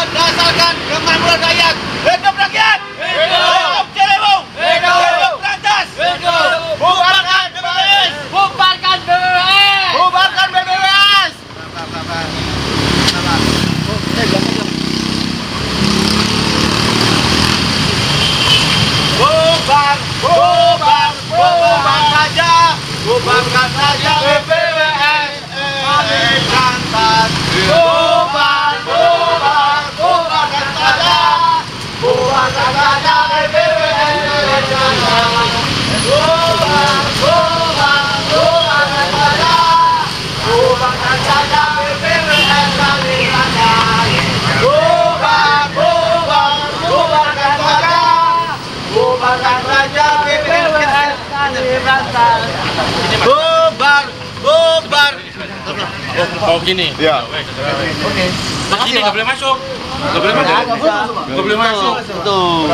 berdasarkan kemampuan rakyat. Hidup rakyat! Hidup Ciliwung! Hidup Berantas! Bubarkan BBWS! Bubarkan BBWS! Bubarkan BBWS! Bubarkan saja BBWS. Berantas. Bubarkan saja. Bubarkan saja BBWS. Bubarkan saja BBWS. Bubarkan saja BBWS. Bubar. Oh gini. Ya. Oke. Makasih nggak boleh masuk. Nggak boleh masuk. Nggak boleh masuk. Tuh.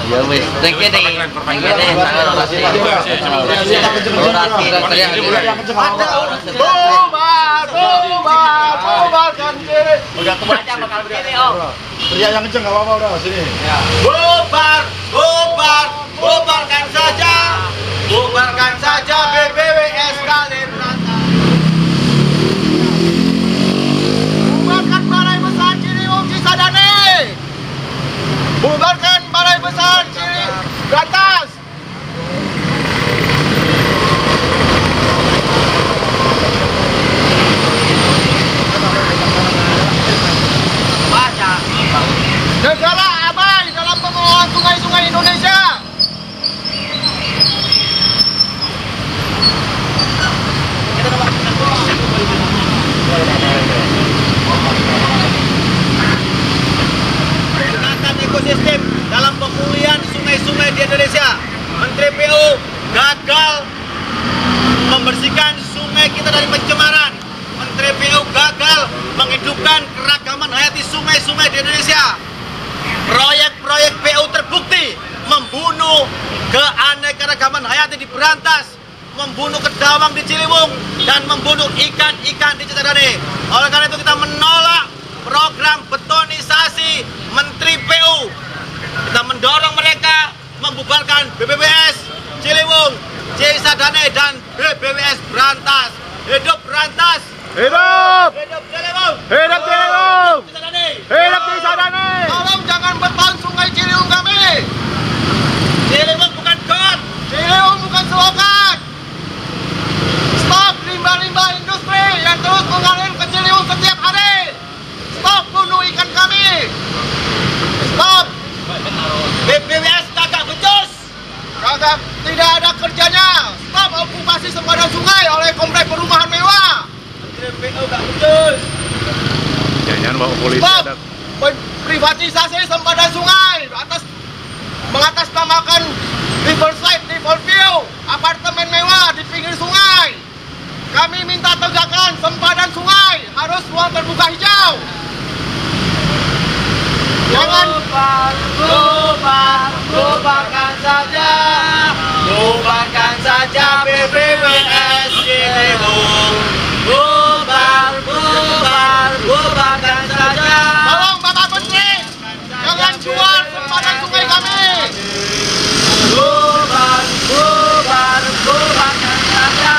Ya wis, thank you. Bubarkan diri. Udah tua aja bakal begini, Om. Teriak yang kenceng nggak apa-apa udah sini. Bubarkan saja. Bubarkan saja BBWS Kalimantan. Bubarkan Balai Besar Ciliwung Cisadane. Bubarkan Balai Besar Ciliwung Berantas. Negara abai dalam pengelolaan sungai-sungai Indonesia. Peningkatan ekosistem dalam pemulihan sungai-sungai di Indonesia. Menteri PU gagal membersihkan sungai kita dari pencemaran. Menteri PU gagal menghidupkan keragaman hayati sungai-sungai di Indonesia. Proyek-proyek PU terbukti membunuh keanekaragaman hayati di Berantas, membunuh kedawang di Ciliwung, dan membunuh ikan-ikan di Cisadane. Oleh karena itu kita menolak program betonisasi Menteri PU. Kita mendorong mereka membubarkan BBWS Ciliwung, Cisadane, dan BBWS Berantas. Hidup Berantas! Hidup! Hidup Ciliwung! Hidup Ciliwung! Hidup Cisadane! Tolong jangan beton sungai Ciliwung kami! Ciliwung bukan got! Ciliwung bukan selokan! Stop limbah-limbah industri yang terus mengalir ke Ciliwung setiap hari! Stop bunuh ikan kami! Stop! BBWS kagak becus! Kagak, tidak ada kerjanya! Stop okupasi sempadan sungai oleh komplek perumahan mewah! PU gak becus! Jangan bawa polisi. Stop! Privatisasi sempadan sungai mengatasnamakan riverside, river view, apartemen mewah di pinggir sungai. Kami minta tegakkan sempadan sungai harus ruang terbuka hijau. Jangan bubarkan saja BBWS Ciliwung. Bubarkan saja. Tolong Bapak Menteri, jangan jual sempadan sungai kami. Bubarkan saja.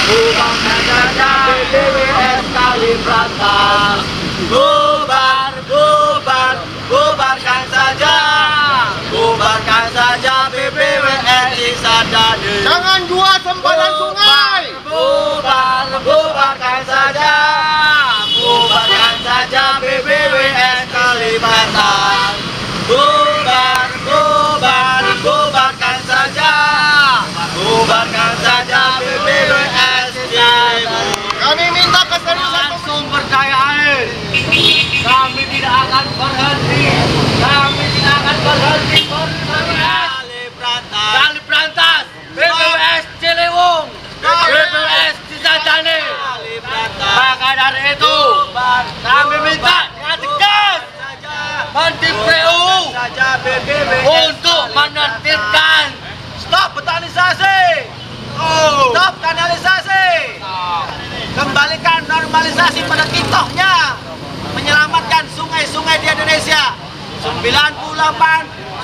Bubarkan saja BBWS Kalimantan. Bubarkan saja. Bubarkan saja BBWS Cisadane. Jangan jual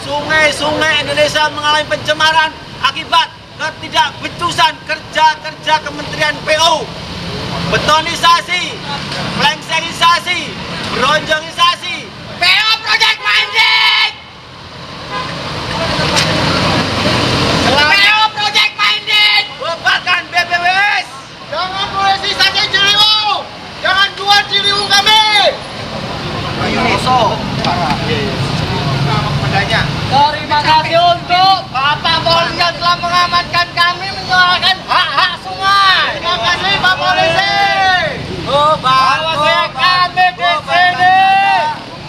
sungai-sungai Indonesia mengalami pencemaran akibat ketidakbecusan kerja-kerja Kementerian PU. Betonisasi, plengserisasi, bronjongisasi, PO Project Minded. PO Project Minded. bubarkan BPWS. Jangan polisi saja Ciliwung. Jangan jual Ciliwung kami. Terima kasih untuk Bapak Polisi yang telah mengamankan kami menyuarakan hak-hak sungai. Terima kasih Pak Polisi. Bahwa kami di sini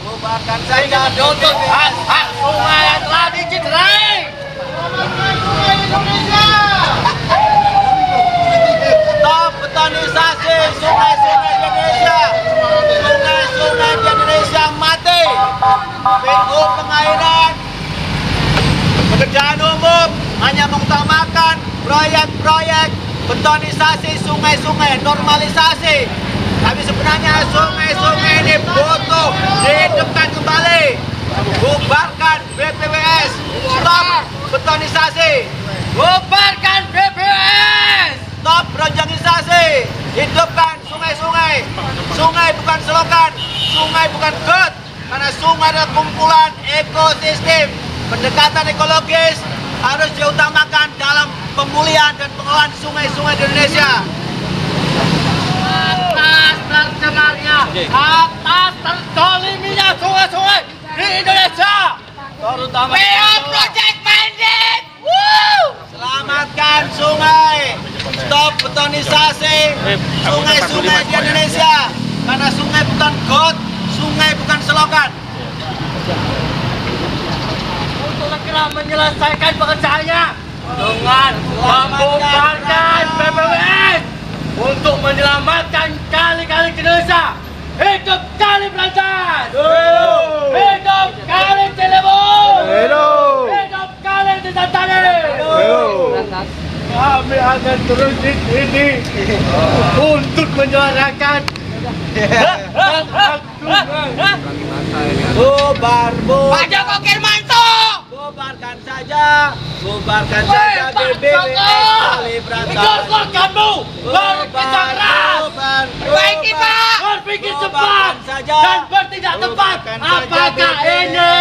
Bubarkan sehingga menuntut hak-hak sungai yang telah dicederai. Selamatkan sungai Indonesia. Stop betonisasi sungai-sungai di Indonesia. Sungai-sungai di Indonesia mati. PU pengairan, pekerjaan umum hanya mengutamakan proyek-proyek betonisasi sungai-sungai, normalisasi. Tapi sebenarnya sungai-sungai ini butuh dihidupkan kembali. Bubarkan BPWS. Stop betonisasi. Bubarkan BPWS. Stop bronjongisasi. Hidupkan sungai-sungai. Sungai bukan selokan. Sungai bukan got. Karena sungai adalah kumpulan ekosistem. Pendekatan ekologis harus diutamakan dalam pemulihan dan pengelolaan sungai-sungai di Indonesia. Atas tercemarnya, atas terzoliminya sungai-sungai di Indonesia. Terutama PO Project Minded. Woo! selamatkan sungai. Stop betonisasi sungai-sungai di Indonesia. Karena sungai bukan got, sungai bukan selokan. Untuk segera menyelesaikan pekerjaannya dengan membubarkan BPWS untuk menyelamatkan kali-kali Indonesia. Hidup Kali Berantas! Hidup Kali Ciliwung! Hidup Kali Desa Tani! Kami akan terus di sini untuk menyuarakan hak sungai. Bubar. Pak Joko Kirmanto! Bubarkan saja BPWS Kali Berantas. Ikut sloganmu! Berpikir keras! Baiki Pak! Berpikir cepat! Dan bertindak tepat! Apakah ini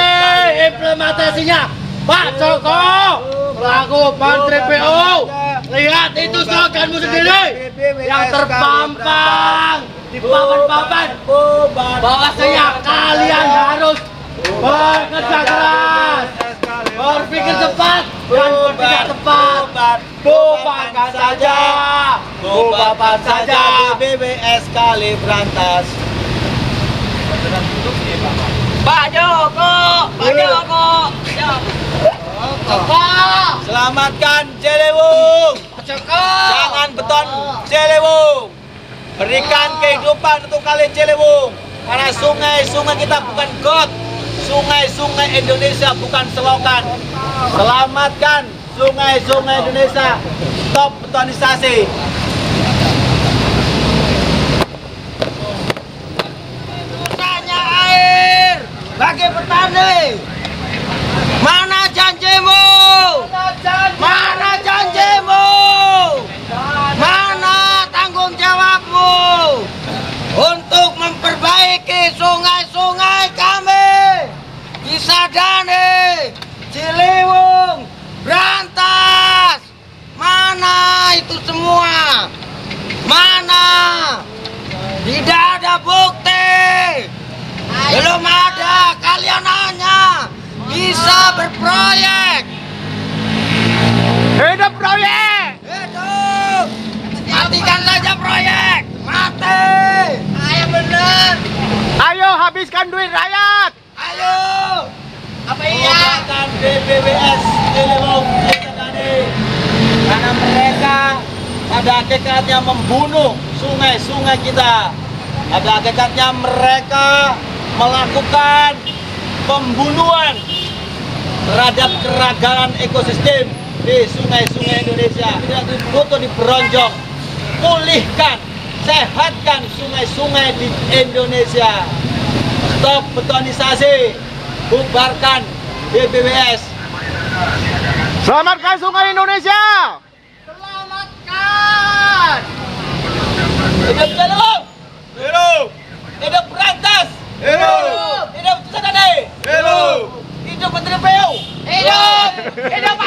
implementasinya? Pak Joko! Selaku Menteri PU! Lihat itu sloganmu sendiri! Yang terpampang di papan-papan! Bahwasanya kalian harus bekerja keras! Berpikir cepat dan bertindak tepat. Bubarkan saja BPWS Kali Berantas. Pak Joko. Selamatkan Ciliwung. Jangan beton Ciliwung. Berikan kehidupan untuk Kali Ciliwung. Karena sungai-sungai kita bukan got. Sungai-sungai Indonesia bukan selokan. Selamatkan sungai-sungai Indonesia. Stop betonisasi. Susahnya air bagi petani. Mana janjimu? Mana janjimu? Mana tanggung jawabmu untuk memperbaiki sungai-sungai kami? Cisadane, Ciliwung, Berantas. Mana itu semua? Mana? Tidak ada bukti. Belum ada. Kalian hanya bisa berproyek. Hidup proyek. Hidup. Matikan saja proyek. Mati. Ayo bener. Ayo habiskan duit rakyat. Ayo. Apa iya? Bubarkan BPWS Ciliwung Desa Tani. Karena mereka pada hakikatnya membunuh sungai-sungai kita. Pada hakikatnya mereka melakukan pembunuhan terhadap keragaman ekosistem di sungai-sungai Indonesia. Tidak butuh diberonjong. Pulihkan, sehatkan sungai-sungai di Indonesia. Stop betonisasi. Bubarkan BBWS. Selamatkan Sungai Indonesia. Selamatkan. Hidup Jalur. Hidup. Hidup Berantas. Hidup. Hidup Sadade. Hidup. Hidup Menteri PU. Hidup. Hidup